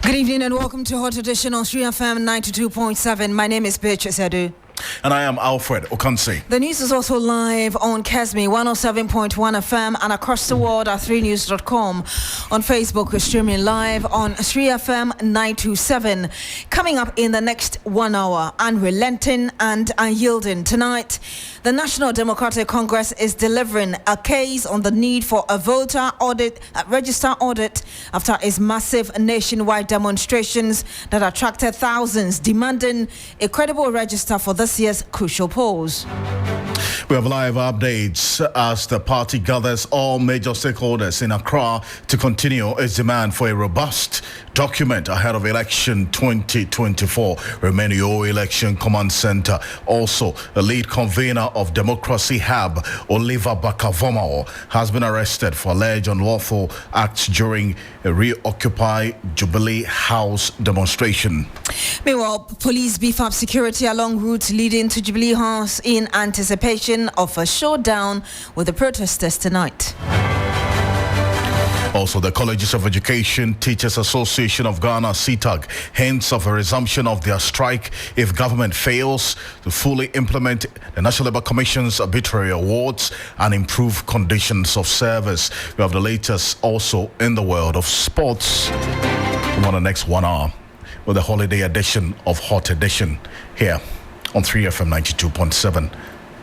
Good evening and welcome to Hot Edition on 3FM 92.7. My name is Beatrice. And I am Alfred, Ocansey. The news is also live on Kesme 107.1 FM and across the world at 3news.com. On Facebook, we're streaming live on 3FM 927. Coming up in the next 1 hour, unrelenting and unyielding. Tonight, the National Democratic Congress is delivering a case on the need for a voter audit, register audit after its massive nationwide demonstrations that attracted thousands, demanding a credible register for this year's crucial polls. We have live updates as the party gathers all major stakeholders in Accra to continue its demand for a robust document ahead of election 2024. Remenio Election Command Center. Also, the lead convener of Democracy Hub, Oliver Bakavomao, has been arrested for alleged unlawful acts during a Reoccupy Jubilee House demonstration. Meanwhile, police beef up security along routes leading to Jubilee House in anticipation of a showdown with the protesters tonight. Also, the Colleges of Education Teachers Association of Ghana, CTAG, hints of a resumption of their strike if government fails to fully implement the National Labour Commission's arbitrary awards and improve conditions of service. We have the latest also in the world of sports. On the next 1 hour with the holiday edition of Hot Edition here on 3FM 92.7.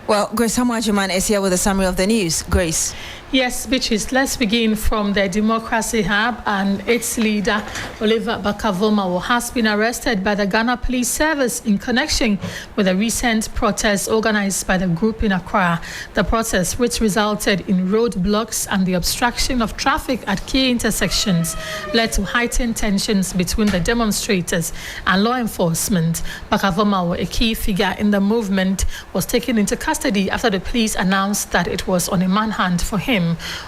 Well, Grace Hamajiman is here with a summary of the news. Grace. Yes, Beatrice, let's begin from the Democracy Hub, and its leader, Oliver Bakavomao, has been arrested by the Ghana Police Service in connection with a recent protest organized by the group in Accra. The protest, which resulted in roadblocks and the obstruction of traffic at key intersections, led to heightened tensions between the demonstrators and law enforcement. Bakavomao, a key figure in the movement, was taken into custody after the police announced that it was on a manhunt for him.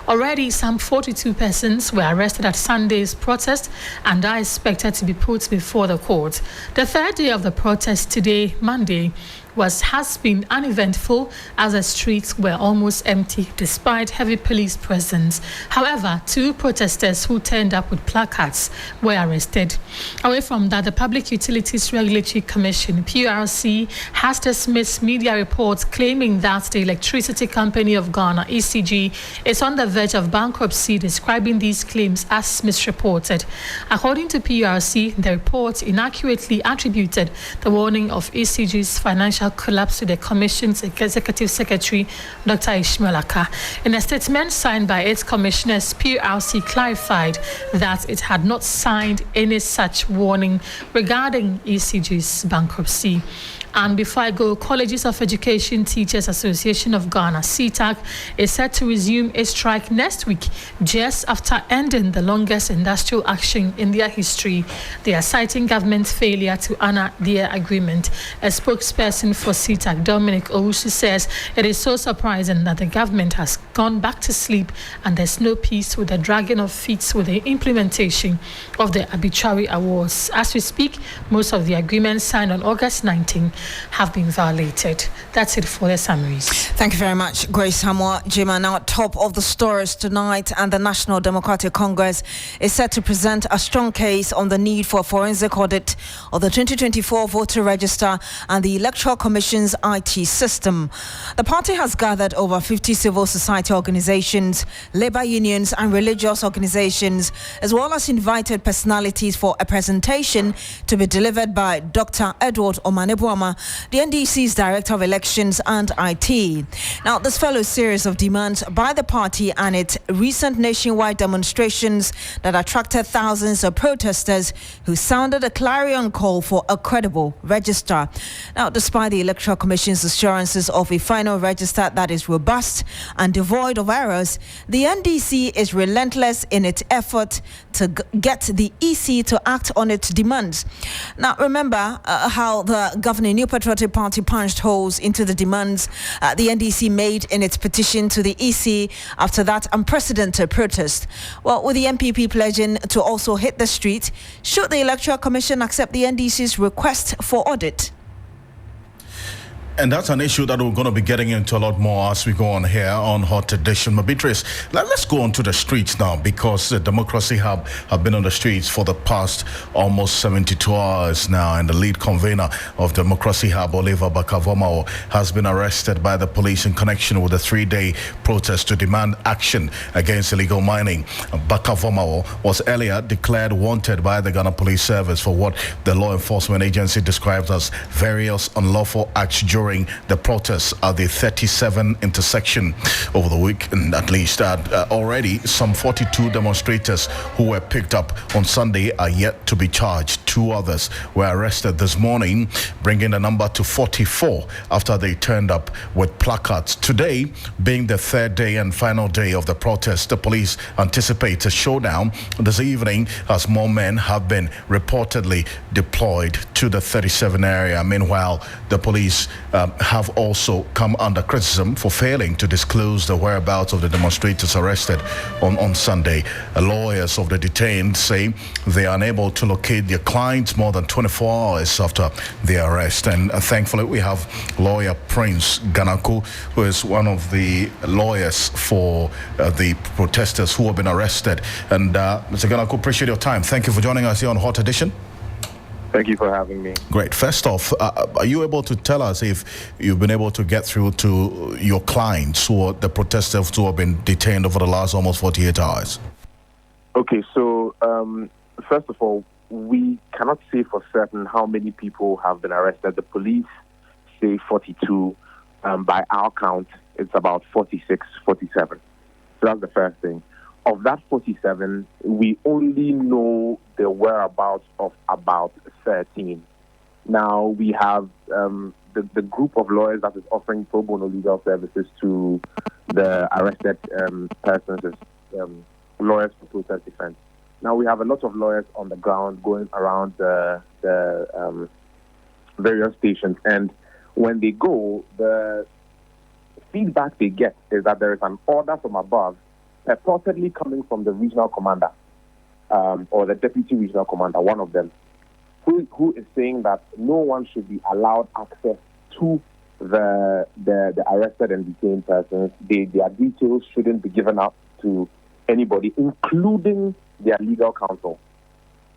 Already, some 42 persons were arrested at Sunday's protest and are expected to be put before the court. The third day of the protest today, Monday, has been uneventful as the streets were almost empty despite heavy police presence. However, 2 protesters who turned up with placards were arrested. Away from that, the Public Utilities Regulatory Commission, PURC, has dismissed media reports claiming that the Electricity Company of Ghana, ECG, is on the verge of bankruptcy, describing these claims as misreported. According to PURC, the report inaccurately attributed the warning of ECG's financial collapse to the Commission's Executive Secretary, Dr. Ishmael Aka. In a statement signed by its commissioners, PURC clarified that it had not signed any such warning regarding ECG's bankruptcy. And before I go, Colleges of Education Teachers Association of Ghana, CTAG, is set to resume a strike next week, just after ending the longest industrial action in their history. They are citing government's failure to honor their agreement. A spokesperson for CTAG, Dominic Owusu, says it is so surprising that the government has gone back to sleep and there's no peace with the dragging of feet with the implementation of the arbitrary awards. As we speak, most of the agreements signed on August 19 have been violated. That's it for the summaries. Thank you very much, Grace Hamajiman. Now, top of the stories tonight, and the National Democratic Congress is set to present a strong case on the need for a forensic audit of the 2024 voter register and the Electoral Commission's IT system. The party has gathered over 50 civil society organizations, labor unions and religious organizations, as well as invited personalities for a presentation to be delivered by Dr. Edward Omanebuama, the NDC's Director of Elections and IT. Now, this follows a series of demands by the party and its recent nationwide demonstrations that attracted thousands of protesters who sounded a clarion call for a credible register. Now, despite the Electoral Commission's assurances of a final register that is robust and devoid of errors, the NDC is relentless in its effort to get the EC to act on its demands. Now, remember how the governing New Patriotic Party punched holes into the demands the NDC made in its petition to the EC after that unprecedented protest. Well, with the MPP pledging to also hit the street, should the Electoral Commission accept the NDC's request for audit? And that's an issue that we're going to be getting into a lot more as we go on here on Hot Edition. But Beatrice, let's go on to the streets now, because the Democracy Hub have been on the streets for the past almost 72 hours now. And the lead convener of Democracy Hub, Oliver Bakavomao, has been arrested by the police in connection with a 3-day protest to demand action against illegal mining. Bakavomao was earlier declared wanted by the Ghana Police Service for what the law enforcement agency describes as various unlawful acts during the protests at the 37 intersection over the week. And at least already some 42 demonstrators who were picked up on Sunday are yet to be charged. 2 others were arrested this morning, bringing the number to 44 after they turned up with placards. Today being the 3rd day and final day of the protest, the police anticipate a showdown this evening as more men have been reportedly deployed to the 37 area. Meanwhile, the police have also come under criticism for failing to disclose the whereabouts of the demonstrators arrested on Sunday. Lawyers of the detained say they are unable to locate their clients more than 24 hours after the arrest. And thankfully, we have lawyer Prince Ganaku, who is one of the lawyers for the protesters who have been arrested. And Mr. Ganaku, appreciate your time. Thank you for joining us here on Hot Edition. Thank you for having me. Great. First off, are you able to tell us if you've been able to get through to your clients who are the protesters who have been detained over the last almost 48 hours? Okay, so first of all, we cannot say for certain how many people have been arrested. The police say 42. By our count, it's about 46, 47. So that's the first thing. Of that 47, we only know the whereabouts of about 13. Now, we have the group of lawyers that is offering pro bono legal services to the arrested persons as lawyers for protest defense. Now, we have a lot of lawyers on the ground going around the various stations. And when they go, the feedback they get is that there is an order from above purportedly coming from the regional commander or the deputy regional commander, one of them, who is saying that no one should be allowed access to the arrested and detained persons. Their details shouldn't be given up to anybody, including their legal counsel.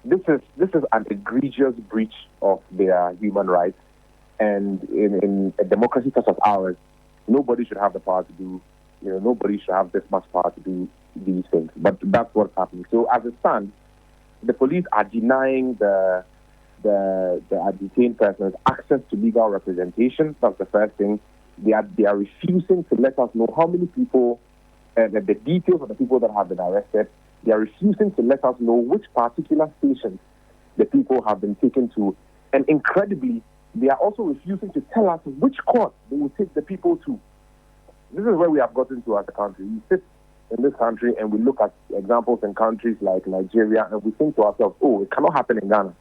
This is an egregious breach of their human rights, and in a democracy such as ours, nobody should have the power to do. Nobody should have this much power to do these things. But that's what's happening. So as it stands, the police are denying the detained persons access to legal representation. That's the first thing. They are refusing to let us know how many people, the details of the people that have been arrested. They are refusing to let us know which particular stations the people have been taken to. And incredibly, they are also refusing to tell us which court they will take the people to. This is where we have gotten to as a country. We sit in this country and we look at examples in countries like Nigeria and we think to ourselves, oh, it cannot happen in Ghana.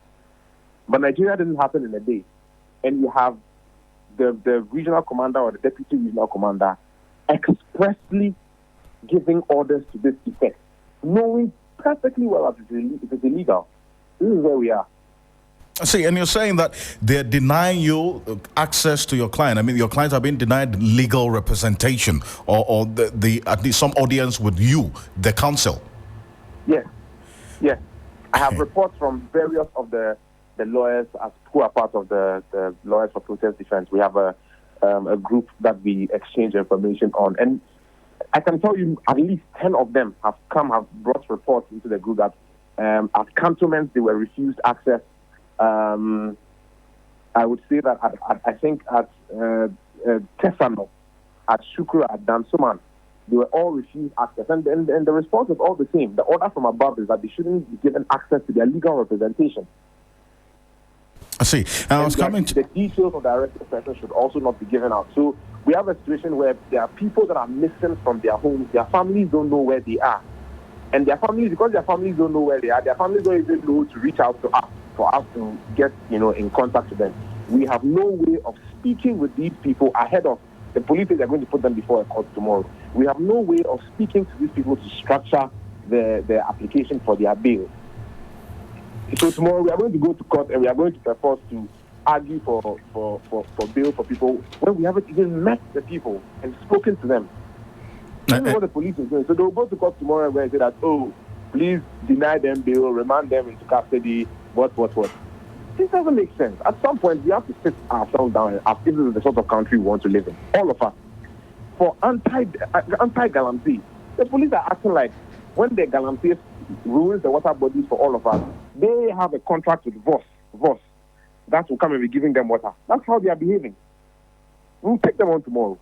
But Nigeria didn't happen in a day. And you have the regional commander or the deputy regional commander expressly giving orders to this effect, knowing perfectly well that it is illegal. This is where we are. See, and you're saying that they're denying you access to your client. I mean, your clients are being denied legal representation or the at least some audience with you, the counsel. Yes. I have reports from various of the lawyers who are part of the Lawyers for Protest Defense. We have a group that we exchange information on. And I can tell you at least 10 of them have brought reports into the group that at cantonments they were refused access. I would say that I think at Tefano, at Shukura, at Dansoman, they were all refused access. And the response is all the same. The order from above is that they shouldn't be given access to their legal representation. I see. I was coming to... The details of the arrested person should also not be given out. So we have a situation where there are people that are missing from their homes. Their families don't know where they are. And their families, because their families don't know where they are, their families don't even know to reach out to us for us to get, in contact with them. We have no way of speaking with these people ahead of the police. They're going to put them before a court tomorrow. We have no way of speaking to these people to structure the application for their bail. So tomorrow we are going to go to court and we are going to purpose to argue for bail for people when we haven't even met the people and spoken to them. This is what the police is doing. So they'll go to court tomorrow and say that, oh, please deny them bail, remand them into custody, what. This doesn't make sense. At some point, we have to sit ourselves down and ask, this is the sort of country we want to live in. All of us. For anti-galamsey, the police are acting like when the galamsey ruins the water bodies for all of us, they have a contract with VOS, that will come and be giving them water. That's how they are behaving. We'll take them on tomorrow.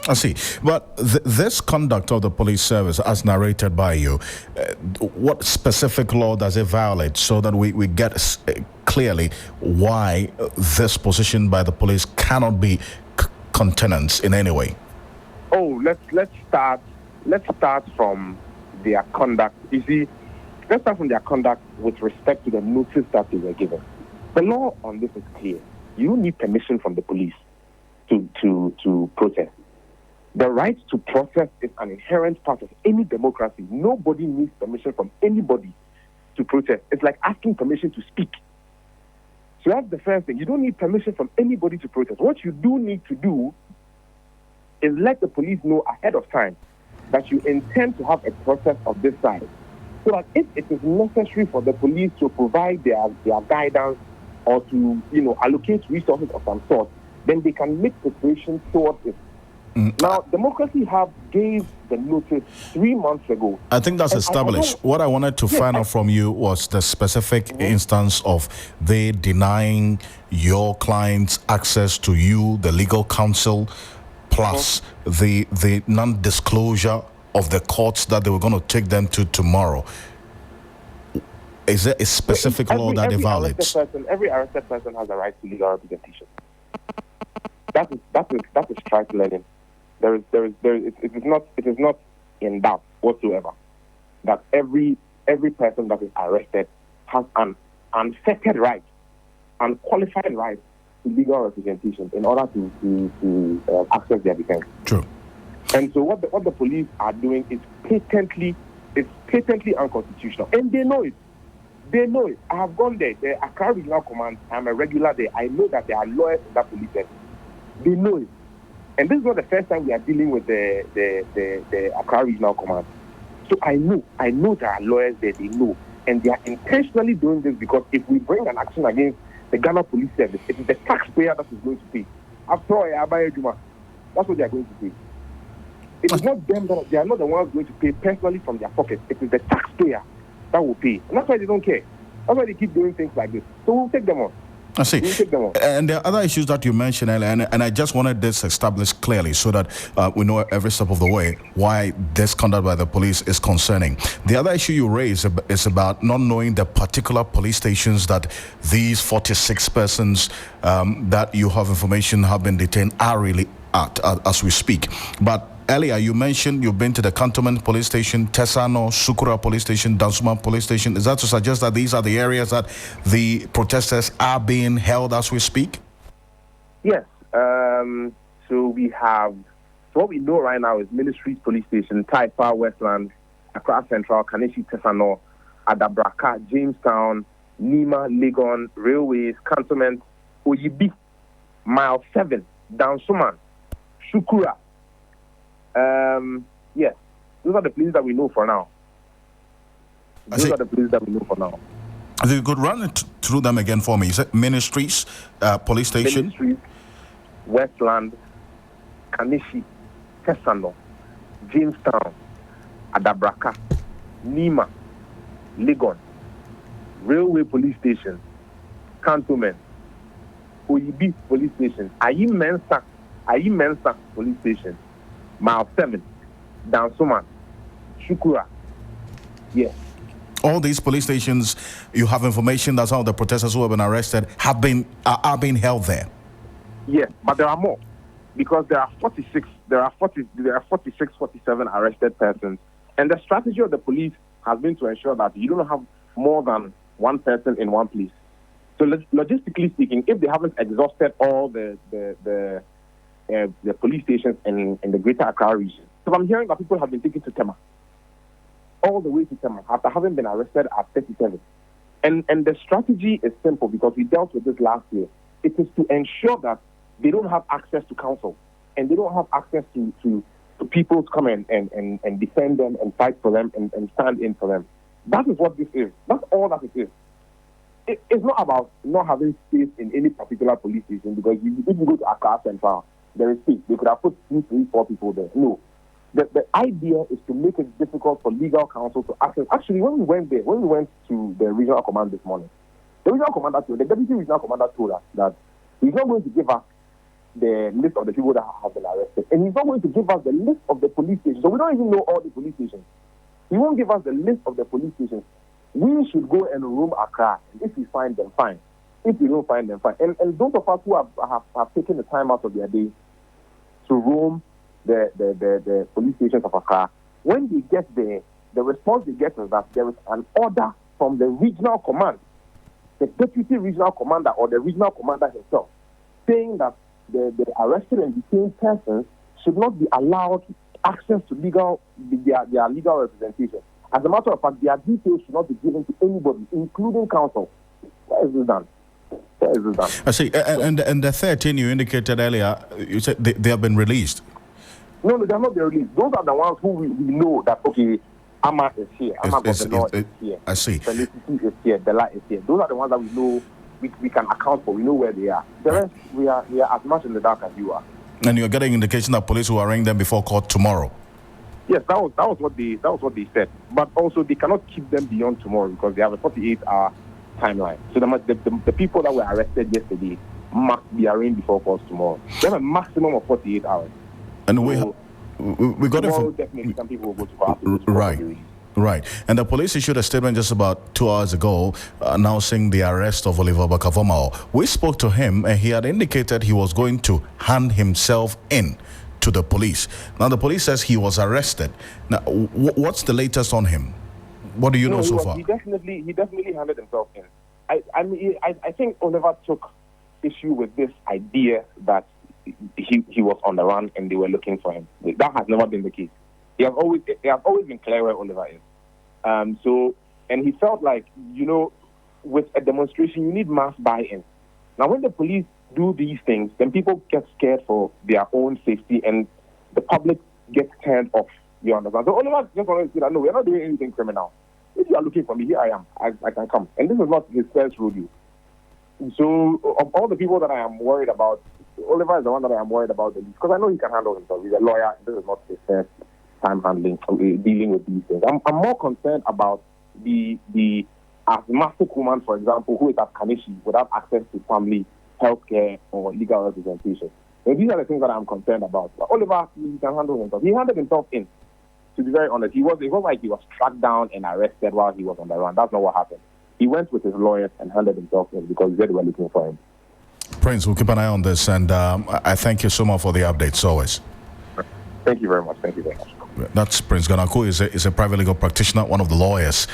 I see. But this conduct of the police service, as narrated by you, what specific law does it violate so that we get clearly why this position by the police cannot be countenanced in any way? Oh, let's start from their conduct. You see, let's start from their conduct with respect to the notice that they were given. The law on this is clear. You need permission from the police to protest. The right to protest is an inherent part of any democracy. Nobody needs permission from anybody to protest. It's like asking permission to speak. So that's the first thing. You don't need permission from anybody to protest. What you do need to do is let the police know ahead of time that you intend to have a protest of this size. So that if it is necessary for the police to provide their guidance or to, allocate resources of some sort, then they can make preparations towards it. Now, Democracy Hub gave the notice 3 months ago. I think that's established. What I wanted to find out from you was the specific instance of they denying your clients access to you, the legal counsel, plus the non-disclosure of the courts that they were going to take them to tomorrow. Is there a specific law that it violates? Every arrested person has a right to legal representation. That is trifling. It is not in doubt whatsoever that every person that is arrested has an unfettered right, unqualified right to legal representation in order to access their defense. True. And so what the police are doing is patently unconstitutional, and they know it. They know it. I have gone there. The Accra Regional Command, I'm a regular there. I know that there are lawyers in that police service. They know it. And this is not the first time we are dealing with the Accra Regional Command. So I know there are lawyers there, they know. And they are intentionally doing this because if we bring an action against the Ghana Police Service, it is the taxpayer that is going to pay. After all, that's what they are going to pay. It is not them they are not the ones going to pay personally from their pocket. It is the taxpayer that will pay. And that's why they don't care. That's why they keep doing things like this. So we'll take them on. I see. And there are other issues that you mentioned earlier, and I just wanted this established clearly so that we know every step of the way why this conduct by the police is concerning. The other issue you raise is about not knowing the particular police stations that these 46 persons that you have information have been detained are really at as we speak. But earlier, you mentioned you've been to the Cantonment Police Station, Tesano, Sukura Police Station, Dansuma Police Station. Is that to suggest that these are the areas that the protesters are being held as we speak? Yes. So what we know right now is Ministries Police Station, Taifa, Westland, Accra Central, Kaneshi, Tesano, Adabraka, Jamestown, Nima, Legon, Railways, Cantonment, Oyibi, Mile 7, Dansuma, Sukura. Yes, those are the places that we know for now. If you could run it through them again for me. Is it Ministries, Police Station? Ministries, Westland, Kanishi, Tesano, Jamestown, Adabraka, Nima, Legon, Railway Police Station, Cantonment, Oyibi Police Station, Ayi Mensa Police Station, Mile 7, Dansuma, Shukura. Yes. All these police stations, you have information that some of the protesters who have been arrested are being held there. Yes, but there are more because there are 46, 47 arrested persons, and the strategy of the police has been to ensure that you don't have more than one person in one place. So logistically speaking, if they haven't exhausted all the police stations in the Greater Accra region. So I'm hearing that people have been taken to Tema, all the way to Tema, after having been arrested at 37. And the strategy is simple because we dealt with this last year. It is to ensure that they don't have access to counsel and they don't have access to people to come and defend them and fight for them and stand in for them. That is what this is. That's all that it is. It's not about not having space in any particular police station, because if you go to Accra Central, there is space. They could have put 2, 3, 4 people there. No. The idea is to make it difficult for legal counsel to access. Actually, when we went to the regional command this morning, the deputy regional commander told us that he's not going to give us the list of the people that have been arrested, and he's not going to give us the list of the police stations. So we don't even know all the police stations. He won't give us the list of the police stations. We should go and roam Accra. If we find them, fine. If we don't find them, fine. And those of us who have taken the time out of their day to roam the police stations of Accra, when they get there, the response they get is that there is an order from the regional command, the deputy regional commander or the regional commander himself, saying that the arrested and detained persons should not be allowed access to their legal representation. As a matter of fact, their details should not be given to anybody, including counsel. Where is this done? I see. And the 13 you indicated earlier, you said they have been released. No, they have not been released. Those are the ones who we know that, okay, Amma is here. Amma Governor is here. I see. Felicity is here. Bella is here. Those are the ones that we know we can account for. We know where they are. The rest, we are as much in the dark as you are. And you're getting indication that police will arraign them before court tomorrow. Yes, that was what they said. But also, they cannot keep them beyond tomorrow because they have a 48-hour timeline. So the people that were arrested yesterday must be arraigned before court tomorrow. They have a maximum of 48 hours. And so we got tomorrow, definitely some people will go to court. Right. And the police issued a statement just about 2 hours ago announcing the arrest of Oliver Bakavomao. We spoke to him and he had indicated he was going to hand himself in to the police. Now the police says he was arrested. Now what's the latest on him? What do you know so far? He definitely handed himself in. I think Oliver took issue with this idea that he was on the run and they were looking for him. That has never been the case. It has always been clear where Oliver is. And he felt like, with a demonstration, you need mass buy-in. Now, when the police do these things, then people get scared for their own safety and the public gets turned off. You understand? So Oliver just wanted to say that, no, we're not doing anything criminal. If you are looking for me, here I am. I can come. And this is not his first rodeo. So of all the people that I am worried about, Oliver is the one that I am worried about the least because I know he can handle himself. He's a lawyer. This is not his first time dealing with these things. I'm more concerned about the asthmatic woman, for example, who is at Kanishi without access to family, healthcare, or legal representation. And these are the things that I'm concerned about. But Oliver, he can handle himself. He handed himself in. To be very honest, it wasn't like he was tracked down and arrested while he was on the run. That's not what happened. He went with his lawyers and handed himself in because they were looking for him. Prince, we'll keep an eye on this, and I thank you so much for the updates always. Thank you very much. That's Prince Ganaku, is a private legal practitioner, one of the lawyers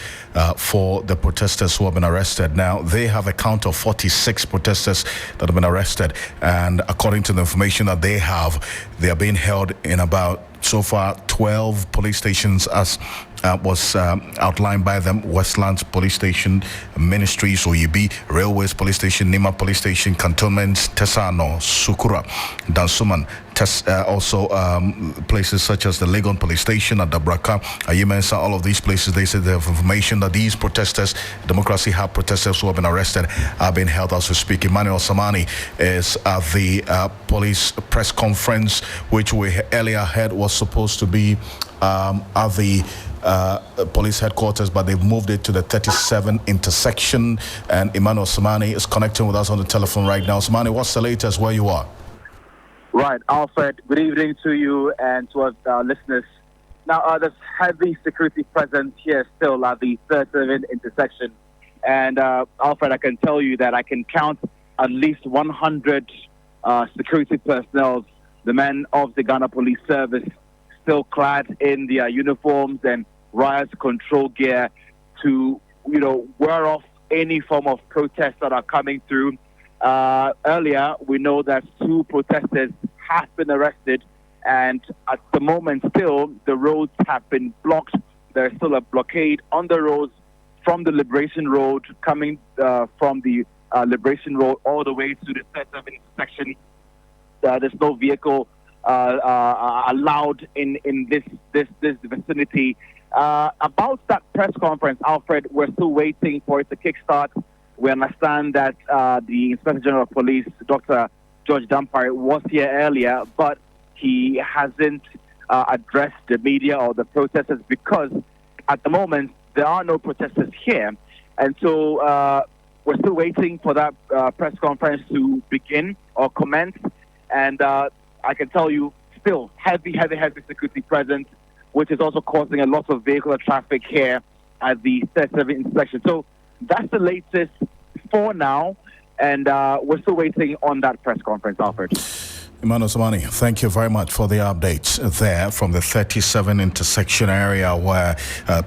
for the protesters who have been arrested. Now, they have a count of 46 protesters that have been arrested, and according to the information that they are being held in about, so far, 12 police stations as was outlined by them: Westlands Police Station, Ministries, Oyibi, Railways Police Station, Nima Police Station, Cantonments, Tesano, Sukura, Dansuman, also places such as the Legon Police Station, Adabraka, Ayimensa, all of these places. They said they have information that these protesters, Democracy Hub protesters who have been arrested, are being held as we speak. Emmanuel Samani is at the police press conference, which we earlier heard was supposed to be at the police headquarters, but they've moved it to the 37 intersection. And Emmanuel Samani is connecting with us on the telephone right now. Samani, what's the latest where you are? Right, Alfred, good evening to you and to our listeners. Now, there's heavy security presence here still at the 37 intersection. And Alfred, I can tell you that I can count at least 100 security personnel, the men of the Ghana Police Service, still clad in their uniforms and riot control gear to, wear off any form of protests that are coming through. Earlier, we know that 2 protesters have been arrested, and at the moment still, the roads have been blocked. There's still a blockade on the roads from the Liberation Road coming from the Liberation Road all the way to the 37 intersection. There's no vehicle allowed in this vicinity. About that press conference, Alfred, we're still waiting for it to kickstart. We understand that the Inspector General of Police, Dr. George Dampare, was here earlier, but he hasn't addressed the media or the protesters because at the moment there are no protesters here. And so we're still waiting for that press conference to begin or commence. And I can tell you, still heavy security presence, which is also causing a lot of vehicular traffic here at the 37 inspection. So that's the latest for now, and we're still waiting on that press conference, Alfred. Emmanuel Samani, thank you very much for the updates there from the 37 intersection area where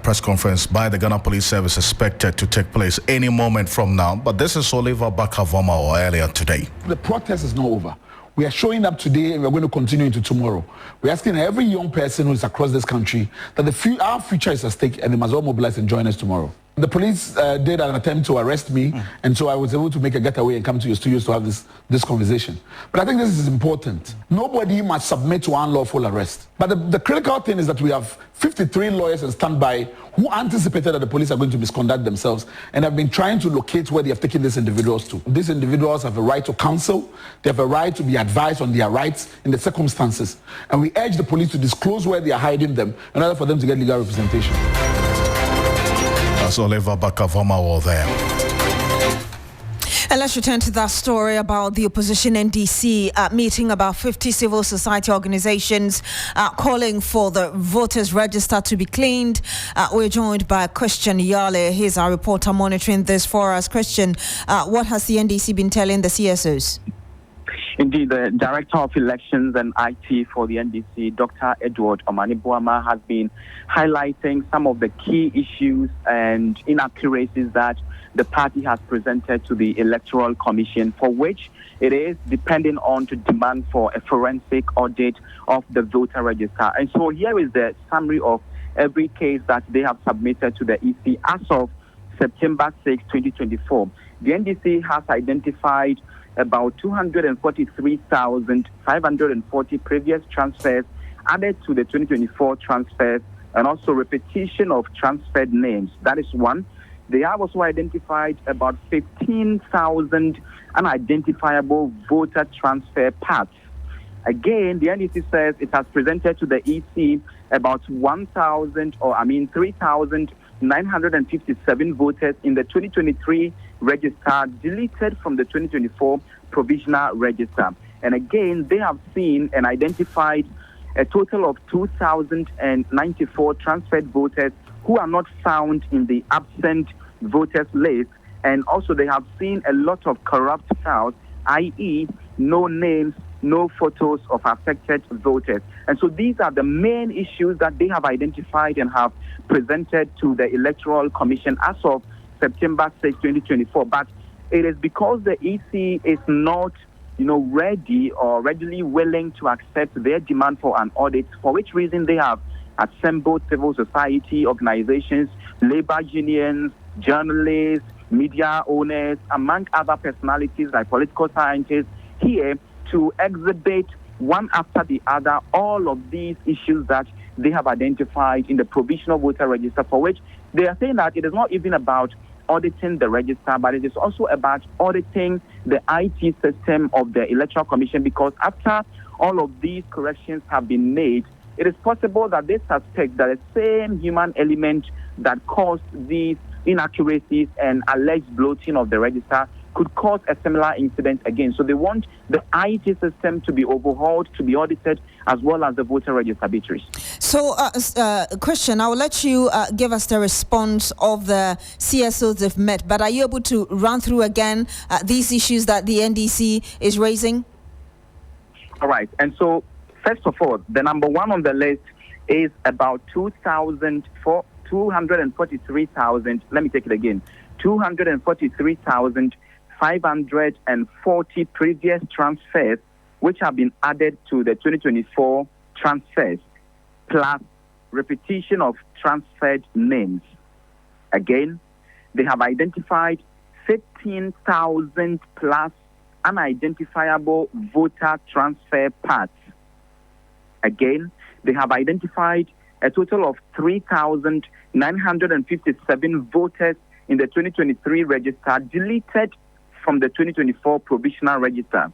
press conference by the Ghana Police Service is expected to take place any moment from now. But this is Oliver Bakavoma earlier today. The protest is not over. We are showing up today and we're going to continue into tomorrow. We're asking every young person who is across this country that our future is at stake and they must all mobilize and join us tomorrow. The police did an attempt to arrest me, and so I was able to make a getaway and come to your studios to have this conversation. But I think this is important. Nobody must submit to unlawful arrest. But the critical thing is that we have 53 lawyers on standby who anticipated that the police are going to misconduct themselves and have been trying to locate where they have taken these individuals to. These individuals have a right to counsel. They have a right to be advised on their rights in the circumstances. And we urge the police to disclose where they are hiding them in order for them to get legal representation. That's Oliver Bakavoma there. And let's return to that story about the opposition NDC meeting about 50 civil society organizations calling for the voters register to be cleaned. We're joined by Christian Yale. He's our reporter monitoring this for us. Christian, what has the NDC been telling the CSOs? Indeed, the Director of Elections and IT for the NDC, Dr. Edward Omanibuama, has been highlighting some of the key issues and inaccuracies that the party has presented to the Electoral Commission, for which it is depending on to demand for a forensic audit of the voter register. And so here is the summary of every case that they have submitted to the EC as of September 6, 2024. The NDC has identified about 243,540 previous transfers added to the 2024 transfers, and also repetition of transferred names. That is one. They have also identified about 15,000 unidentifiable voter transfer paths. Again, the NDC says it has presented to the EC about 3,957 voters in the 2023 register deleted from the 2024 provisional register. And again, they have seen and identified a total of 2,094 transferred voters who are not found in the absent voters list. And also they have seen a lot of corrupt files, i.e. no names, no photos of affected voters. And so these are the main issues that they have identified and have presented to the Electoral Commission as of September 6, 2024. But it is because the EC is not, ready or readily willing to accept their demand for an audit, for which reason they have assembled civil society organizations, labor unions, journalists, media owners, among other personalities like political scientists here to exhibit one after the other all of these issues that they have identified in the provisional voter register, for which they are saying that it is not even about auditing the register, but it is also about auditing the IT system of the Electoral Commission, because after all of these corrections have been made, it is possible that they suspect that the same human element that caused these inaccuracies and alleged bloating of the register could cause a similar incident again. So they want the IT system to be overhauled, to be audited, as well as the voter register, Beatrice. So, Christian, I will let you give us the response of the CSOs they've met, but are you able to run through again these issues that the NDC is raising? All right. And so, first of all, the number one on the list is about 243,000. Let me take it again. 243,540 previous transfers, which have been added to the 2024 transfers, plus repetition of transferred names. Again, they have identified 15,000 plus unidentifiable voter transfer parts. Again, they have identified a total of 3,957 voters in the 2023 register deleted from the 2024 provisional register,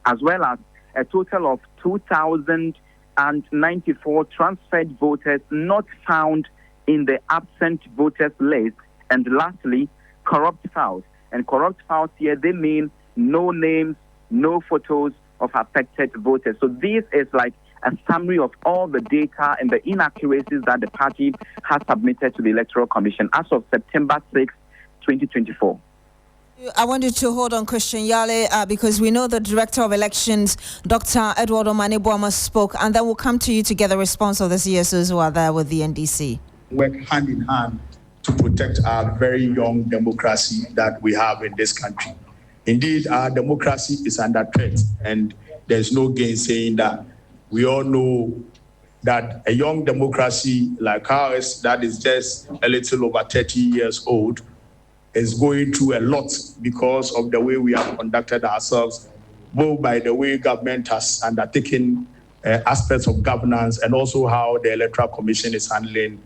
as well as a total of 2,094 transferred voters not found in the absent voters list. And lastly, corrupt files. And corrupt files here, they mean no names, no photos of affected voters. So this is like a summary of all the data and the inaccuracies that the party has submitted to the Electoral Commission as of September 6, 2024. I wanted to hold on Christian Yale because we know the Director of Elections, Dr. AduAdu Maneboama, spoke, and then we'll come to you to get the response of the CSOs who are there with the NDC. Work hand in hand to protect our very young democracy that we have in this country. Indeed, our democracy is under threat, and there's no gainsaying that. We all know that a young democracy like ours, that is just a little over 30 years old, is going through a lot because of the way we have conducted ourselves, both by the way government has undertaken aspects of governance and also how the Electoral Commission is handling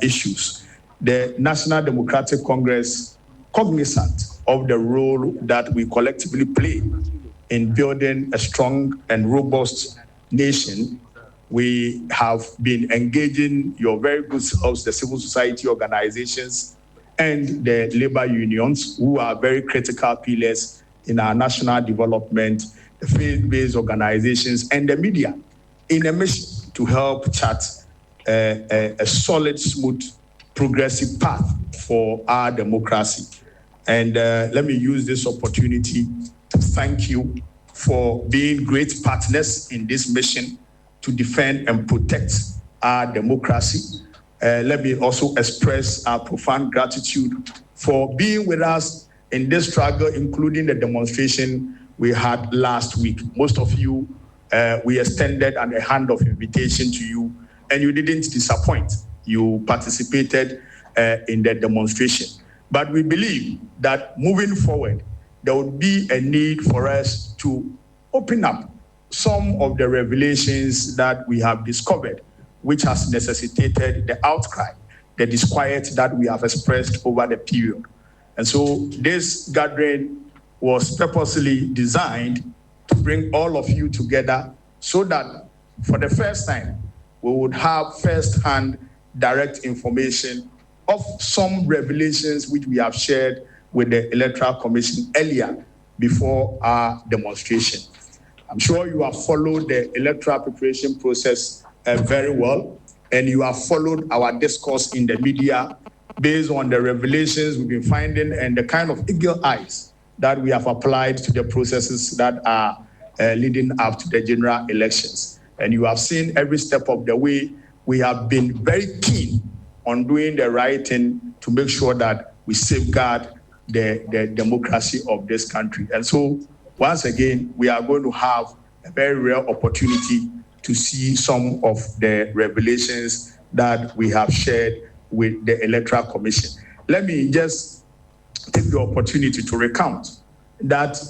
issues. The National Democratic Congress, cognizant of the role that we collectively play in building a strong and robust nation, we have been engaging your very good selves, the civil society organizations and the labor unions, who are very critical pillars in our national development, the faith-based organizations and the media, in a mission to help chart a solid, smooth, progressive path for our democracy. And let me use this opportunity to thank you for being great partners in this mission to defend and protect our democracy. Let me also express our profound gratitude for being with us in this struggle, including the demonstration we had last week. Most of you, we extended a hand of invitation to you, and you didn't disappoint. You participated in the demonstration. But we believe that moving forward, there would be a need for us to open up some of the revelations that we have discovered, which has necessitated the outcry, the disquiet that we have expressed over the period. And so this gathering was purposely designed to bring all of you together so that for the first time, we would have first-hand direct information of some revelations which we have shared with the Electoral Commission earlier before our demonstration. I'm sure you have followed the electoral preparation process very well, and you have followed our discourse in the media based on the revelations we've been finding and the kind of eagle eyes that we have applied to the processes that are leading up to the general elections. And you have seen every step of the way we have been very keen on doing the right thing to make sure that we safeguard the democracy of this country. And so, once again, we are going to have a very rare opportunity to see some of the revelations that we have shared with the Electoral Commission. Let me just take the opportunity to recount that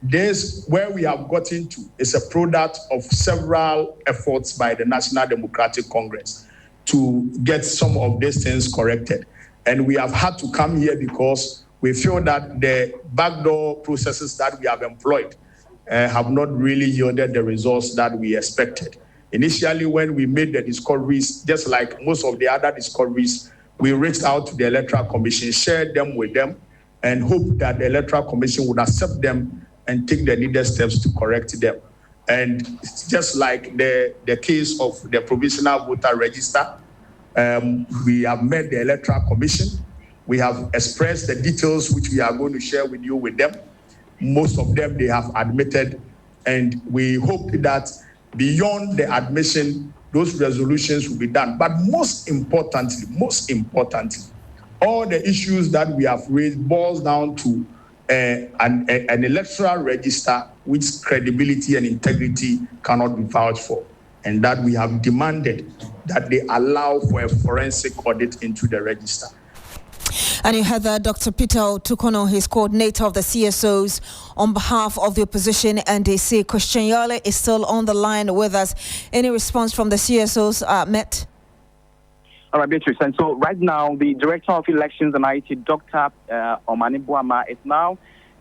this, where we have gotten to, is a product of several efforts by the National Democratic Congress to get some of these things corrected. And we have had to come here because we feel that the backdoor processes that we have employed have not really yielded the results that we expected. Initially, when we made the discoveries, just like most of the other discoveries, we reached out to the Electoral Commission, shared them with them, and hoped that the Electoral Commission would accept them and take the needed steps to correct them. And it's just like the case of the provisional voter register, we have met the Electoral Commission. We have expressed the details which we are going to share with you with them. Most of them they have admitted, and we hope that beyond the admission, those resolutions will be done. But most importantly, all the issues that we have raised boils down to an electoral register which credibility and integrity cannot be vouched for, and that we have demanded that they allow for a forensic audit into the register. And you heard that Dr. Peter Otukono, his coordinator of the CSOs, on behalf of the opposition NDC. Christian Yale is still on the line with us. Any response from the CSOs met? All right, Beatrice. And so right now, the Director of Elections and IT, Dr. Omanibuama, is now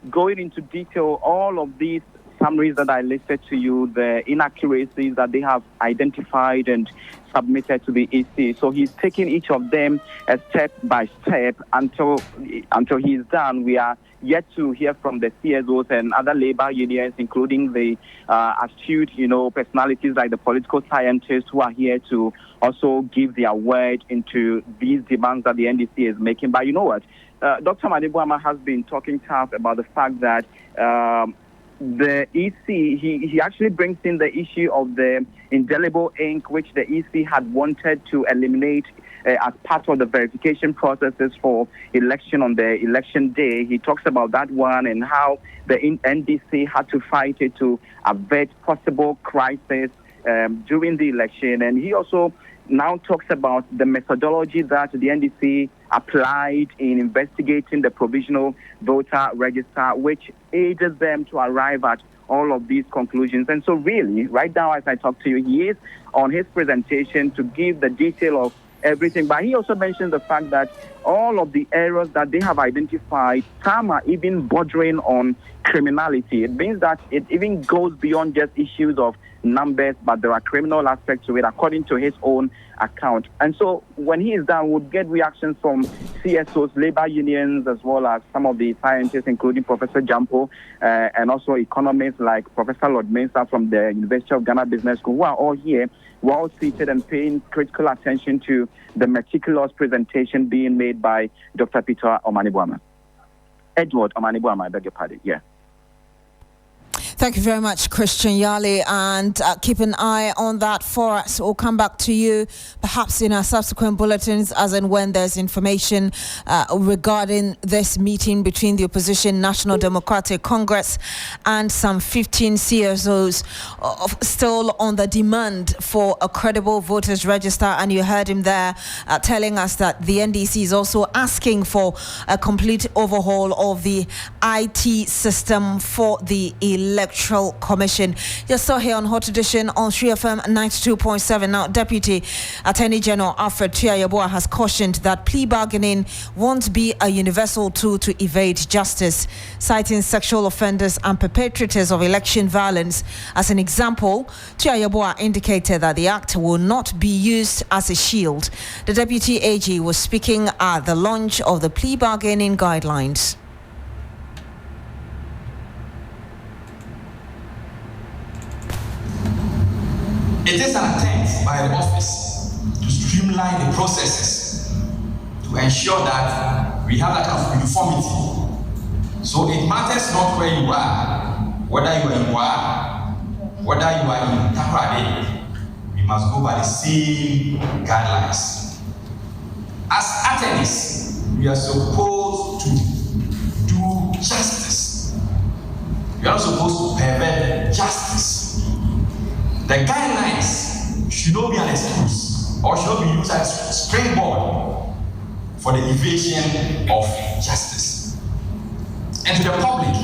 going into detail all of these summaries that I listed to you, the inaccuracies that they have identified and submitted to the EC. So he's taking each of them step by step until he's done. We are yet to hear from the CSOs and other labor unions, including the astute, personalities like the political scientists who are here to also give their word into these demands that the NDC is making. But you know what? Dr. Manibuama has been talking tough about the fact that the EC, he actually brings in the issue of the indelible ink, which the EC had wanted to eliminate as part of the verification processes for election on the election day. He talks about that one and how the NDC had to fight it to avert possible crisis during the election. And he also now talks about the methodology that the NDC applied in investigating the provisional voter register, which aided them to arrive at all of these conclusions. And so really, right now as I talk to you, he is on his presentation to give the detail of everything. But he also mentioned the fact that all of the errors that they have identified, some are even bordering on criminality. It means that it even goes beyond just issues of numbers, but there are criminal aspects to it, according to his own account. And so when he is done, we'll get reactions from CSOs, labor unions, as well as some of the scientists, including Professor Jampo, and also economists like Professor Lord Mensah from the University of Ghana Business School, who are all here, well seated and paying critical attention to the meticulous presentation being made by Dr. Peter Omanibuama. Edward Omanibuama, I beg your pardon. Yeah. Thank you very much, Christian Yale, and keep an eye on that for us. We'll come back to you perhaps in our subsequent bulletins as and when there's information regarding this meeting between the opposition National Democratic Congress and some 15 CSOs still on the demand for a credible voters register. And you heard him there telling us that the NDC is also asking for a complete overhaul of the IT system for the Electoral Commission. You're still here on Hot Edition on 3FM 92.7. Now, Deputy Attorney General Alfred has cautioned that plea bargaining won't be a universal tool to evade justice, citing sexual offenders and perpetrators of election violence as an example. Tiayabua indicated that the act will not be used as a shield. The Deputy AG was speaking at the launch of the plea bargaining guidelines. It is an attempt by the office to streamline the processes to ensure that we have that kind of uniformity. So it matters not where you are, whether you are in Wa, whether you are in Takoradi, we must go by the same guidelines. As attorneys, we are supposed to do justice. We are not supposed to pervert justice. The guidelines should not be an excuse or should not be used as a springboard for the evasion of justice. And to the public,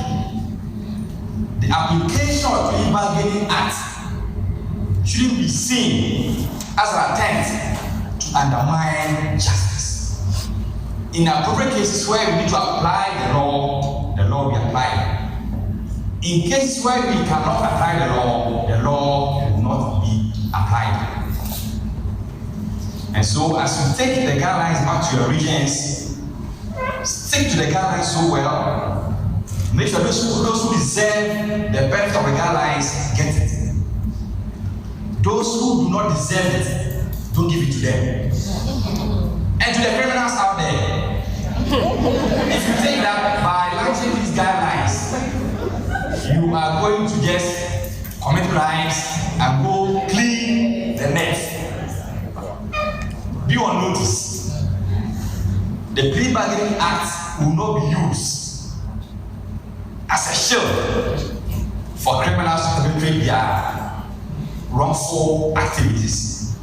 the application of the Plea Bargaining Act shouldn't be seen as an attempt to undermine justice. In appropriate cases where we need to apply the law will be applied. In cases where we cannot apply the law will not be applied. And so as you take the guidelines back to your regions, stick to the guidelines so well, make sure those who deserve the benefit of the guidelines get it. Those who do not deserve it, don't give it to them. And to the criminals out there, if you think that by launching these guidelines, you are going to just commit crimes and go clean the net. Be on notice. The Plea Bargaining Act will not be used as a shield for criminals to perpetrate their wrongful activities.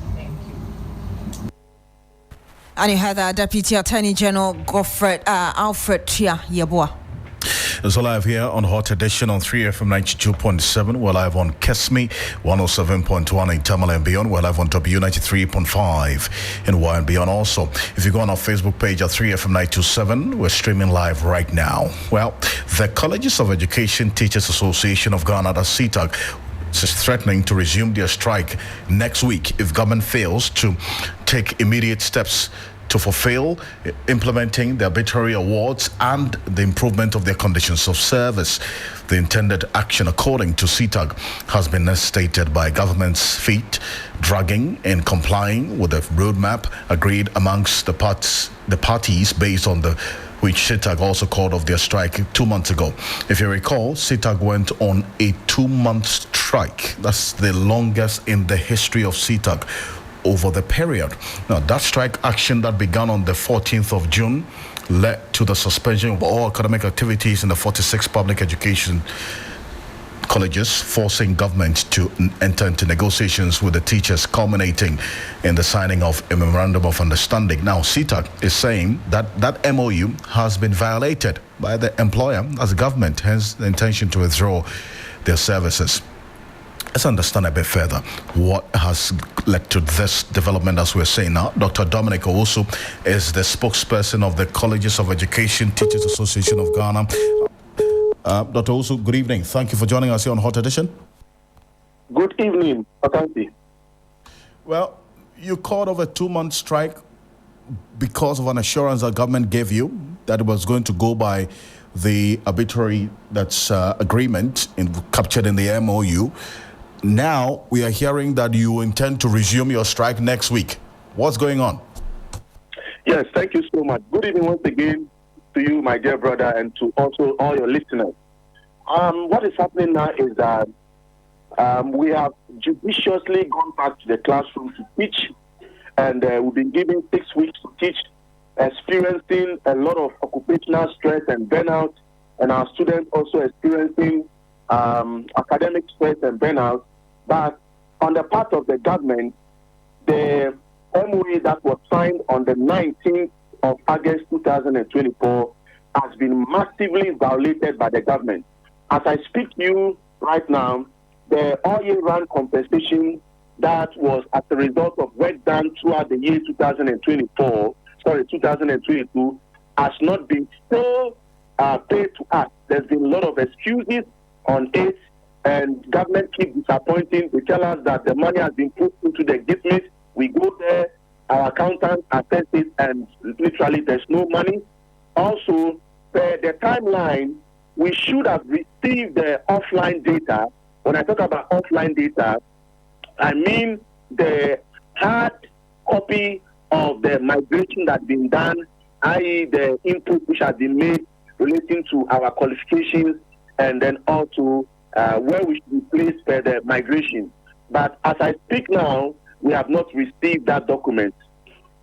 And you heard Deputy Attorney General Alfred Yeboah. So live here on Hot Edition on 3FM 92.7. We're live on Kesme 107.1 in Tamale and beyond. We're live on W 93.5 in Y and beyond also. If you go on our Facebook page at 3FM 927, we're streaming live right now. Well, the Colleges of Education Teachers Association of Ghana, the CETAG, is threatening to resume their strike next week if government fails to take immediate steps to fulfill implementing the arbitrary awards and the improvement of their conditions of service. The intended action, according to CETAG, has been stated by government's feet dragging and complying with the roadmap agreed amongst the parties based on which CETAG also called off their strike 2 months ago. If you recall, CETAG went on a 2-month strike. That's the longest in the history of CETAG over the period. Now, that strike action that began on the 14th of June led to the suspension of all academic activities in the 46 public education colleges, forcing government to enter into negotiations with the teachers, culminating in the signing of a memorandum of understanding. Now, CETAG is saying that that MOU has been violated by the employer as government, hence the intention to withdraw their services. Let's understand a bit further what has led to this development, as we're saying now. Dr. Dominic Owusu is the spokesperson of the Colleges of Education Teachers Association of Ghana. Dr. Owusu, good evening. Thank you for joining us here on Hot Edition. Good evening, Ocansey. Well, you called off a 2-month strike because of an assurance that government gave you that it was going to go by the arbitrary agreement captured in the MOU. Now we are hearing that you intend to resume your strike next week. What's going on? Yes, thank you so much. Good evening once again to you, my dear brother, and to also all your listeners. What is happening now is that we have judiciously gone back to the classroom to teach, and we've been given 6 weeks to teach, experiencing a lot of occupational stress and burnout, and our students also experiencing academic stress and burnout. But on the part of the government, the MOU that was signed on the 19th of August 2024 has been massively violated by the government. As I speak to you right now, the all-year-round compensation that was as a result of work done throughout the year 2022, has not been still paid to us. There's been a lot of excuses on it, and government keep disappointing. They tell us that the money has been put into the gifts. We go there, our accountant assess it, and literally there's no money. Also, the timeline, we should have received the offline data. When I talk about offline data, I mean the hard copy of the migration that's been done, i.e. the input which has been made relating to our qualifications, and then also where we should be placed for the migration. But as I speak now, we have not received that document.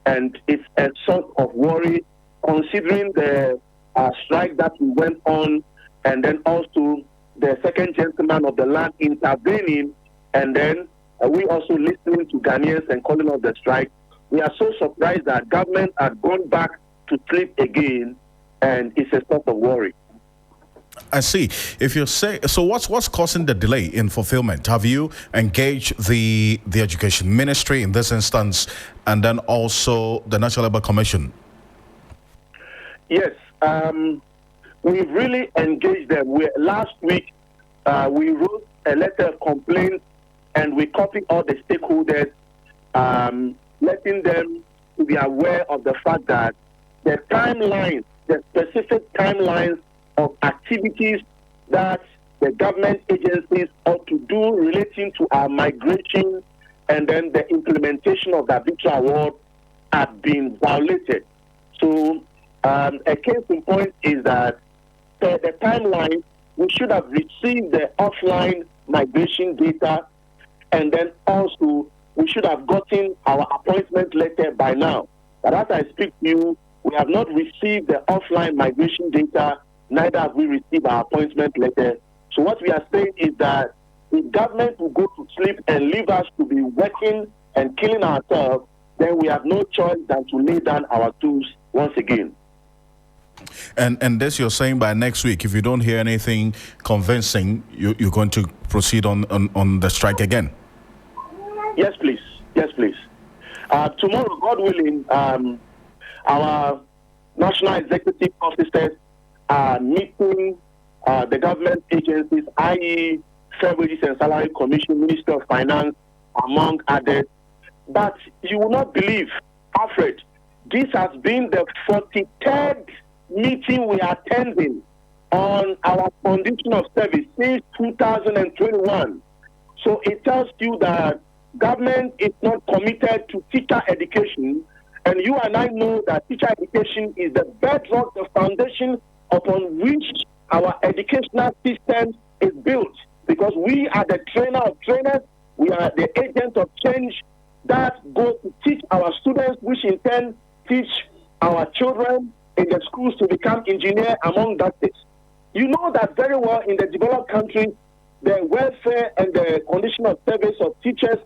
And it's a source of worry, considering the strike that we went on, and then also the second gentleman of the land intervening, and then we also listening to Ghanaians and calling off the strike. We are so surprised that government had gone back to sleep again, and it's a source of worry. I see. If you say so, what's causing the delay in fulfillment? Have you engaged the Education Ministry in this instance, and then also the National Labour Commission? Yes, we've really engaged them. Last week, we wrote a letter of complaint, and we copied all the stakeholders, letting them to be aware of the fact that the timelines, the specific timelines of activities that the government agencies ought to do relating to our migration and then the implementation of the arbitral award have been violated. So a case in point is that the timeline, we should have received the offline migration data, and then also we should have gotten our appointment letter by now. But as I speak to you, we have not received the offline migration data, neither have we received our appointment letter. So what we are saying is that the government will go to sleep and leave us to be working and killing ourselves, then we have no choice than to lay down our tools once again. And this you're saying by next week, if you don't hear anything convincing, you're going to proceed on the strike again? Yes, please. Yes, please. Tomorrow, God willing, our national executive officers are meeting the government agencies, i.e., Fair Wages and Salary Commission, Ministry of Finance, among others. But you will not believe, Alfred, this has been the 43rd meeting we are attending on our condition of service since 2021. So it tells you that government is not committed to teacher education, and you and I know that teacher education is the bedrock, the foundation upon which our educational system is built, because we are the trainer of trainers, we are the agent of change that go to teach our students, which in turn teach our children in the schools to become engineers, among others. You know that very well in the developed countries, the welfare and the condition of service of teachers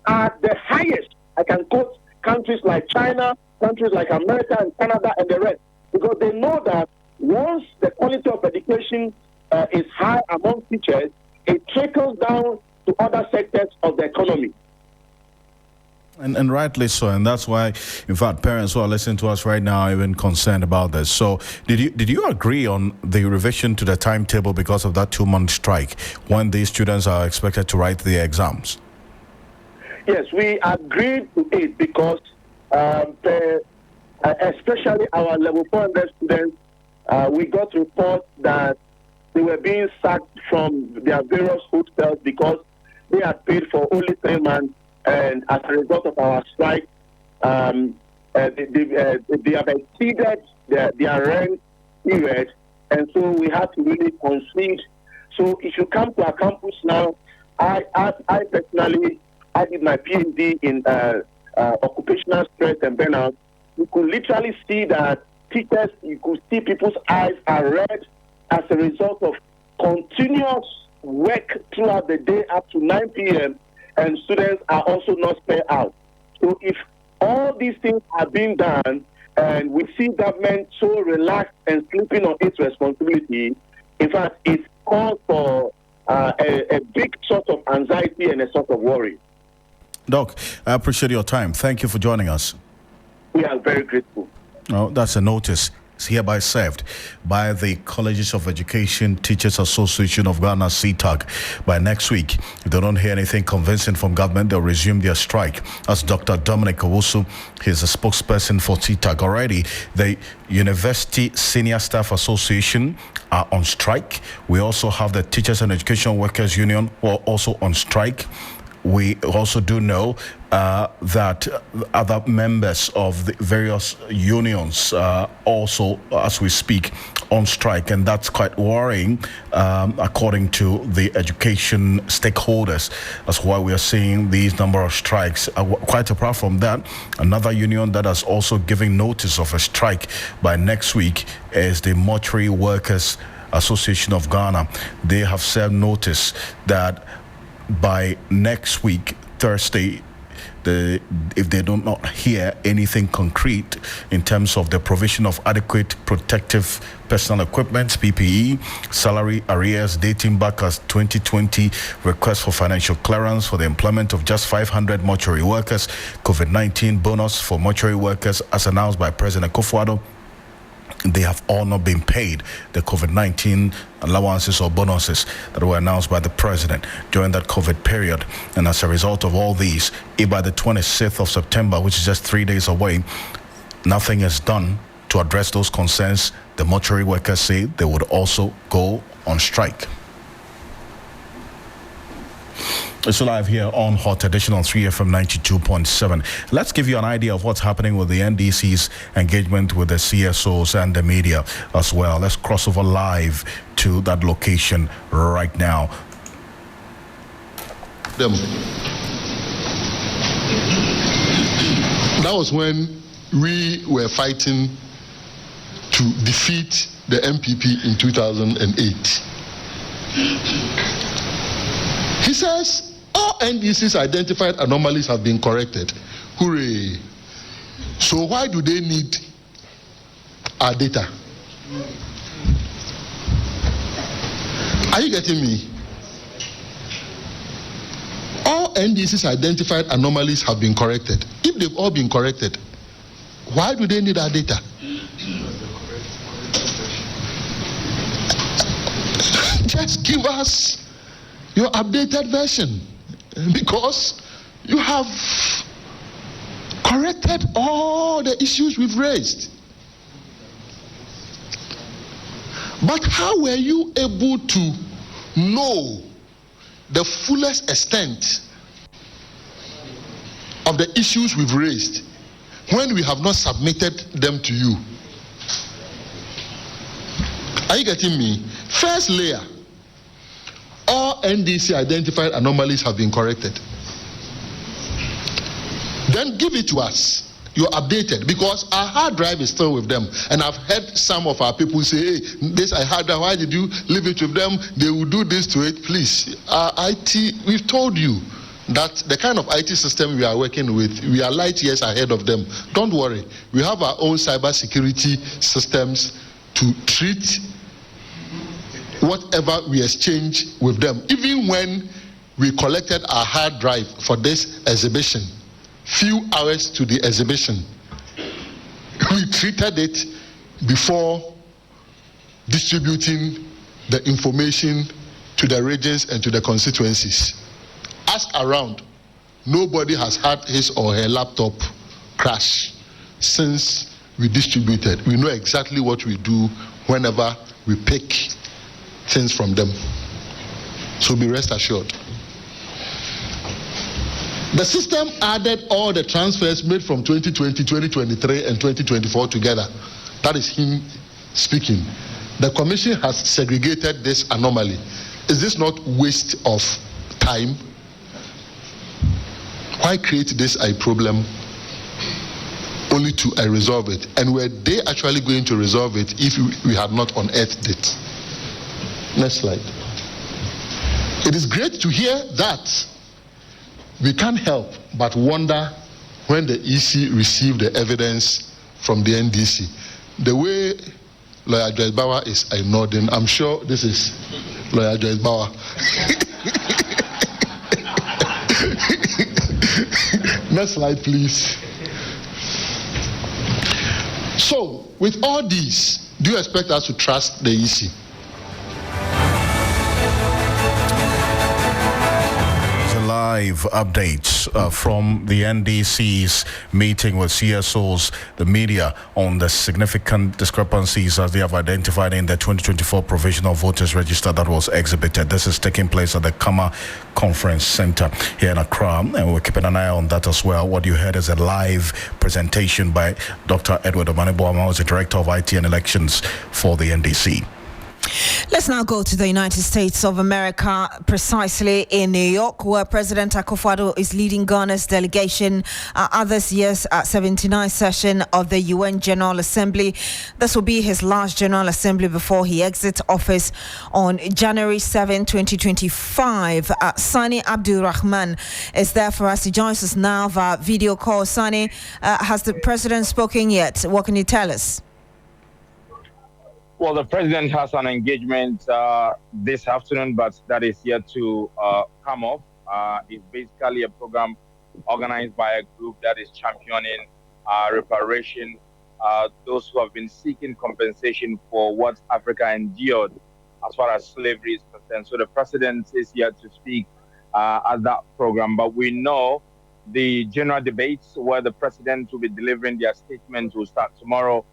are the highest. I can quote countries like China, countries like America and Canada and the rest, because they know that once the quality of education is high among teachers, it trickles down to other sectors of the economy. And rightly so, and that's why, in fact, parents who are listening to us right now are even concerned about this. So, did you agree on the revision to the timetable because of that 2-month strike when these students are expected to write their exams? Yes, we agreed to it because, especially our level 400 students, we got reports that they were being sacked from their various hotels because they had paid for only 3 months. And as a result of our strike, they have exceeded their rent period, and so we have to really concede. So if you come to our campus now, I personally, I did my PhD in occupational stress and burnout. You could literally see that teachers, you could see people's eyes are red as a result of continuous work throughout the day up to 9 p.m., and students are also not spared out. So if all these things are being done, and we see government so relaxed and sleeping on its responsibility, in fact, it's called for a big source of anxiety and a source of worry. Doc, I appreciate your time. Thank you for joining us. We are very grateful. Oh, that's a notice. It's hereby served by the Colleges of Education Teachers Association of Ghana, CTAG. By next week, if they don't hear anything convincing from government, they'll resume their strike. As Dr. Dominic Owusu, he's a spokesperson for CTAG. Already, the University Senior Staff Association are on strike. We also have the Teachers and Education Workers Union who are also on strike. We also do know that other members of the various unions also, as we speak, on strike, and that's quite worrying, according to the education stakeholders. That's why we are seeing these number of strikes. Quite apart from that, another union that has also given notice of a strike by next week is the Mortuary Workers Association of Ghana. They have served notice that by next week, Thursday, if they do not hear anything concrete in terms of the provision of adequate protective personal equipment, PPE, salary arrears dating back as 2020, request for financial clearance for the employment of just 500 mortuary workers, COVID-19 bonus for mortuary workers as announced by President Akrofi, they have all not been paid the COVID-19 allowances or bonuses that were announced by the president during that COVID period. And as a result of all these, by the 26th of September, which is just 3 days away, nothing is done to address those concerns. The mortuary workers say they would also go on strike. It's live here on Hot Edition on 3FM 92.7. Let's give you an idea of what's happening with the NDC's engagement with the CSOs and the media as well. Let's cross over live to that location right now. That was when we were fighting to defeat the MPP in 2008. He says, all NDC's identified anomalies have been corrected. Hooray. So why do they need our data? Are you getting me? All NDC's identified anomalies have been corrected. If they've all been corrected, why do they need our data? Just give us your updated version, because you have corrected all the issues we've raised. But how were you able to know the fullest extent of the issues we've raised when we have not submitted them to you? Are you getting me? First layer, all NDC identified anomalies have been corrected. Then give it to us. You're updated, because our hard drive is still with them. And I've heard some of our people say, hey, this I had, why did you leave it with them? They will do this to it. Please, our IT, we've told you that the kind of IT system we are working with, we are light years ahead of them. Don't worry. We have our own cybersecurity systems to treat whatever we exchange with them. Even when we collected our hard drive for this exhibition, few hours to the exhibition, we treated it before distributing the information to the regions and to the constituencies. Ask around, nobody has had his or her laptop crash since we distributed. We know exactly what we do whenever we pick things from them. So be rest assured. The system added all the transfers made from 2020, 2023, and 2024 together. That is him speaking. The commission has segregated this anomaly. Is this not waste of time? Why create this a problem only to resolve it? And were they actually going to resolve it if we had not unearthed it? Next slide. It is great to hear that. We can't help but wonder when the EC received the evidence from the NDC. The way Lawyer Joyce Bauer is nodding, I'm sure this is Lawyer Joyce Bauer. Next slide, please. So, with all these, do you expect us to trust the EC? Live updates from the NDC's meeting with CSOs, the media, on the significant discrepancies as they have identified in the 2024 Provisional Voters Register that was exhibited. This is taking place at the Kama Conference Center here in Accra, and we're keeping an eye on that as well. What you heard is a live presentation by Dr. Edward Omanebo, who's the Director of IT and Elections for the NDC. Let's now go to the United States of America, precisely in New York, where President Akrofi is leading Ghana's delegation at this year's 79th session of the UN General Assembly. This will be his last General Assembly before he exits office on January 7, 2025. Sani Abdulrahman is there for us. He joins us now via video call. Sani, has the President spoken yet? What can you tell us? Well, the president has an engagement this afternoon, but that is yet to come off. It's basically a program organized by a group that is championing reparation, those who have been seeking compensation for what Africa endured as far as slavery is concerned. So the president is yet to speak at that program, but we know the general debates where the president will be delivering their statement will start tomorrow.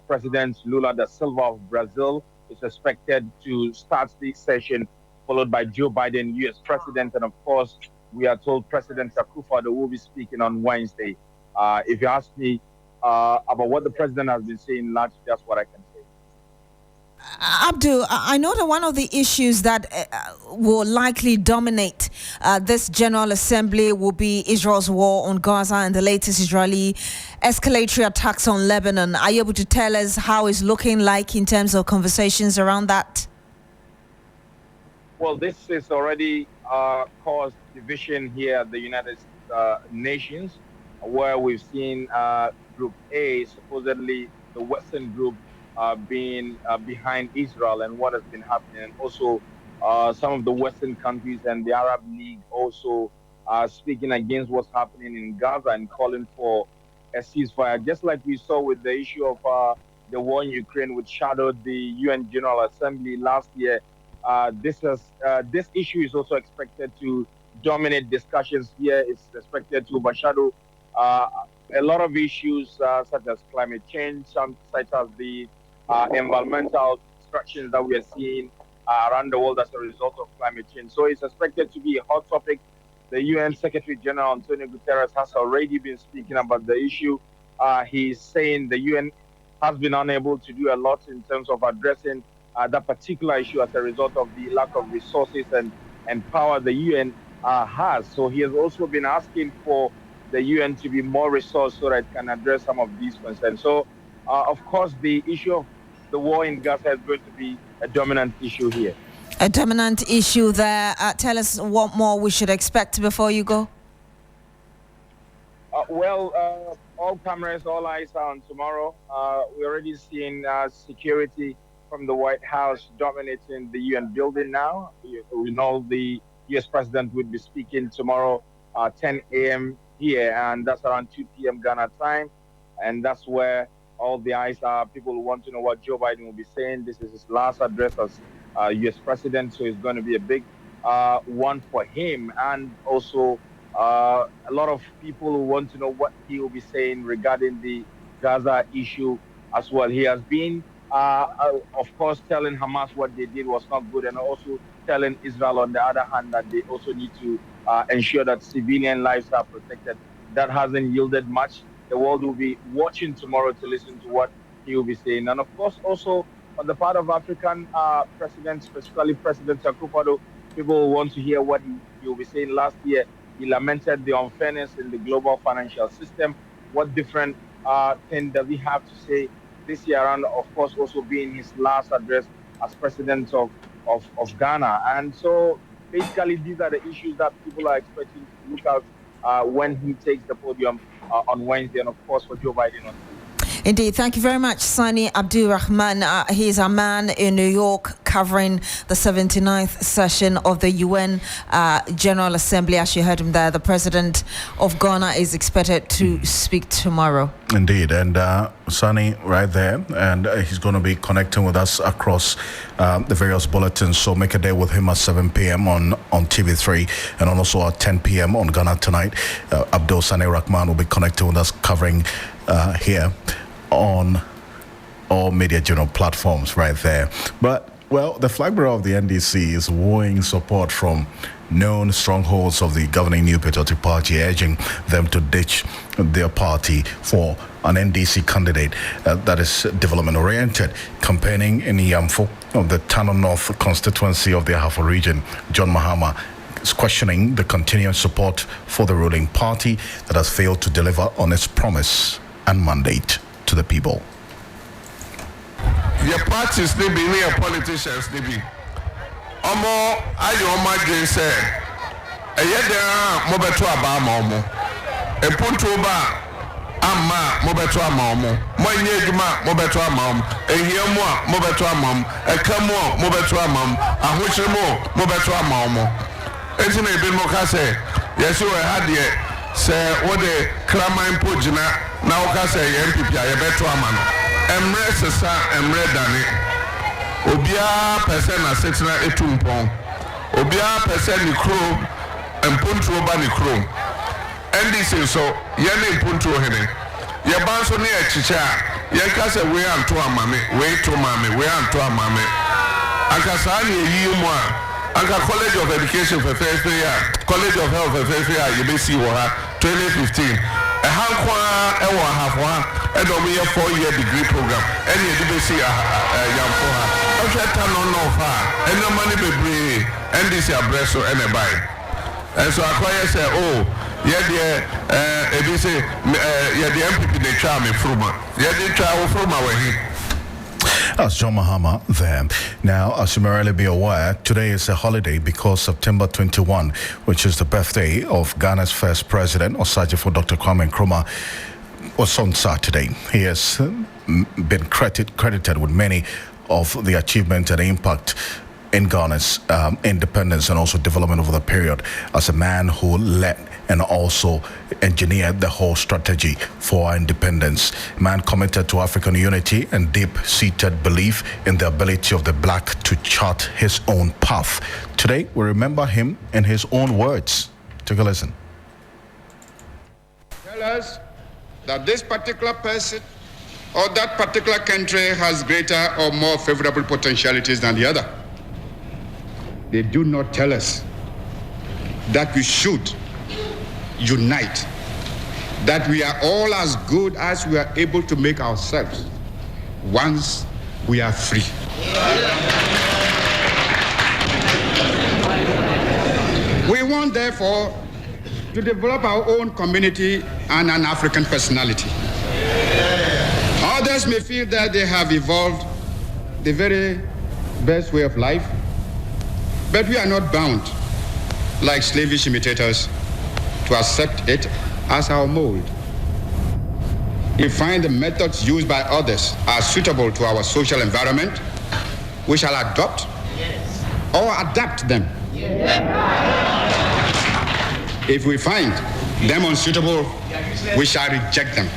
President Lula da Silva of Brazil is expected to start this session, followed by Joe Biden, U.S. President, and of course, we are told President Akrofi will be speaking on Wednesday. If you ask me about what the president has been saying, largely that's what I can say. Abdul, I know that one of the issues that will likely dominate this General Assembly will be Israel's war on Gaza and the latest Israeli escalatory attacks on Lebanon. Are you able to tell us how it's looking like in terms of conversations around that? Well, this has already caused division here at the United Nations. where we've seen Group A, supposedly the Western group, being behind Israel and what has been happening, and also some of the Western countries and the Arab League also speaking against what's happening in Gaza and calling for a ceasefire, just like we saw with the issue of the war in Ukraine, which shadowed the UN General Assembly last year. This issue is also expected to dominate discussions here. It's expected to overshadow a lot of issues such as climate change, such as the environmental destruction that we are seeing around the world as a result of climate change. So it's expected to be a hot topic. The UN Secretary General Antonio Guterres has already been speaking about the issue. He's saying the UN has been unable to do a lot in terms of addressing that particular issue as a result of the lack of resources and power the UN has. So he has also been asking for the UN to be more resourced so that it can address some of these concerns. So, of course, the issue of the war in Gaza is going to be a dominant issue here. A dominant issue there. Tell us what more we should expect before you go. All cameras, all eyes are on tomorrow. We're already seeing security from the White House dominating the UN building now. We know the US president will be speaking tomorrow 10 a.m. here, and that's around 2 p.m. Ghana time. And that's where all the eyes are. People want to know what Joe Biden will be saying. This is his last address as US president, so it's going to be a big one for him. And also a lot of people who want to know what he will be saying regarding the Gaza issue as well. He has been, of course, telling Hamas what they did was not good, and also telling Israel, on the other hand, that they also need to ensure that civilian lives are protected. That hasn't yielded much. The world will be watching tomorrow to listen to what he will be saying. And of course, also on the part of African presidents, specifically President Akrofi, people want to hear what he will be saying. Last year, he lamented the unfairness in the global financial system. What different thing does he have to say this year around, of course, also being his last address as president of Ghana? And so basically, these are the issues that people are expecting to look out when he takes the podium on Wednesday, and of course for Joe Biden on Tuesday. Indeed. Thank you very much, Sani Abdulrahman. He's a man in New York covering the 79th session of the UN General Assembly. As you heard him there, the president of Ghana is expected to speak tomorrow. Indeed. And Sani right there, and he's going to be connecting with us across the various bulletins. So make a day with him at 7 p.m. on TV3 and also at 10 p.m. on Ghana Tonight. Abdul Sani Rahman will be connecting with us covering here on all media journal platforms right there. But, well, the flag bearer of the NDC is wooing support from known strongholds of the governing New Patriotic Party, urging them to ditch their party for an NDC candidate that is development-oriented. Campaigning in Yamfo of the Tano North constituency of the Ahafo region, John Mahama is questioning the continuing support for the ruling party that has failed to deliver on its promise and mandate to the people. Your parties, they be near politicians, they be. Omo, I dream say, a yet mobeto abamo, a puntuba, amma, mobeto amamo, my yeduma, mobeto amam, a yamwa, mobeto amam, a camo, mobeto amam, a huchimo, mobeto amamo. Isn't it been mocase? Yes, you had yet. Say what the Krama Impugina now can say MPP, I bet to a man. Emre Sessa, Emre Dani, Obia person a section a tumpon, Obia person the crew and Puntu Bani crew. And this is so, Yanni Puntu Henny. Yabanso near Chicha, Yankasa, we are to a mammy, wait to mammy, we are to a mammy. Ankasani, you more. Anka College of Education for first year, College of Health for first year, you may see what 2015. A hankwa, a half one, and over a 4-year degree program. And you may see a young for her. Okay, turn on no far, and no money be free, and this year breast or any buy. And so I quite say, oh, yeah, if you say, yeah, the MPP they try me from, yeah, they try from our way. That's John Mahama there. Now, as you may already be aware, today is a holiday because September 21, which is the birthday of Ghana's first president, Osagyefo Dr. Kwame Nkrumah, was on Saturday. He has been credited with many of the achievements and impact in Ghana's independence and also development over the period as a man who led and also engineered the whole strategy for our independence. Man committed to African unity and deep-seated belief in the ability of the black to chart his own path. Today, we remember him in his own words. Take a listen. Tell us that this particular person or that particular country has greater or more favorable potentialities than the other. They do not tell us that we should unite, that we are all as good as we are able to make ourselves once we are free. We want, therefore, to develop our own community and an African personality. Others may feel that they have evolved the very best way of life, but we are not bound, like slavish imitators, to accept it as our mold. If we find the methods used by others are suitable to our social environment, we shall adopt or adapt them. If we find them unsuitable, we shall reject them.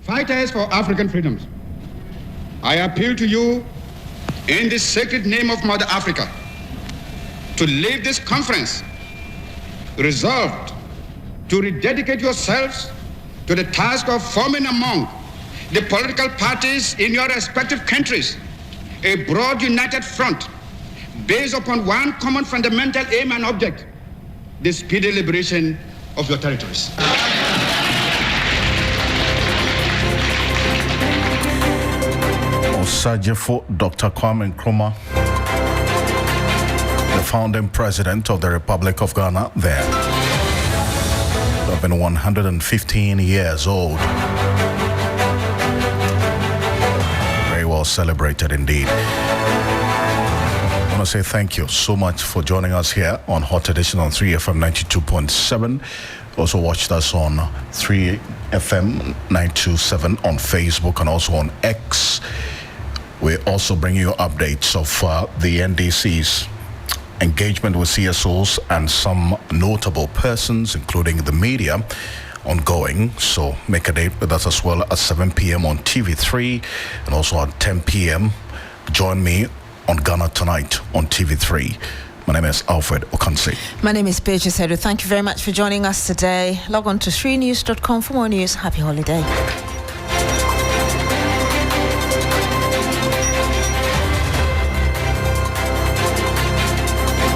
Fighters for African freedoms, I appeal to you in the sacred name of Mother Africa to leave this conference resolved to rededicate yourselves to the task of forming among the political parties in your respective countries a broad united front based upon one common fundamental aim and object, the speedy liberation of your territories. Osagyefo Dr. Kwame Nkrumah, the founding president of the Republic of Ghana there. They have been 115 years old. Very well celebrated indeed. I want to say thank you so much for joining us here on Hot Edition on 3FM 92.7. Also watched us on 3FM 927 on Facebook and also on X. We also bring you updates of the NDC's engagement with CSOs and some notable persons, including the media, ongoing. So make a date with us as well at 7 p.m. on TV3 and also at 10 p.m. Join me on Ghana Tonight on TV3. My name is Alfred Ocansey. My name is Beatrice. Thank you very much for joining us today. Log on to 3news.com for more news. Happy holiday.